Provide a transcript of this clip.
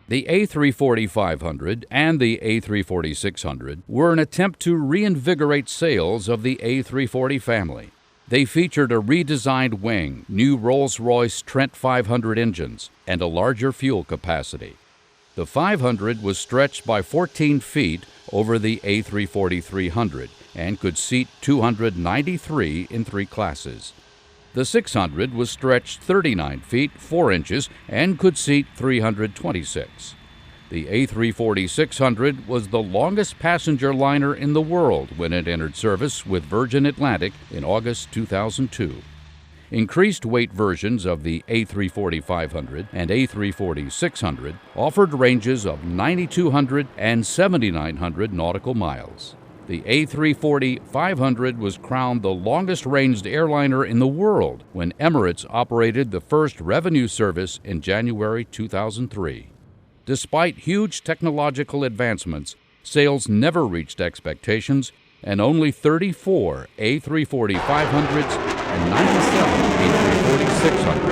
The A340-500 and the A340-600 were an attempt to reinvigorate sales of the A340 family. They featured a redesigned wing, new Rolls-Royce Trent 500 engines, and a larger fuel capacity. The 500 was stretched by 14 feet over the A340-300 and could seat 293 in 3 classes. The 600 was stretched 39 feet 4 inches and could seat 326. The A340-600 was the longest passenger liner in the world when it entered service with Virgin Atlantic in August 2002. Increased weight versions of the A340-500 and A340-600 offered ranges of 9,200 and 7,900 nautical miles. The A340-500 was crowned the longest-ranged airliner in the world when Emirates operated the first revenue service in January 2003. Despite huge technological advancements, sales never reached expectations, and only 34 A340-500s and 97 A340-600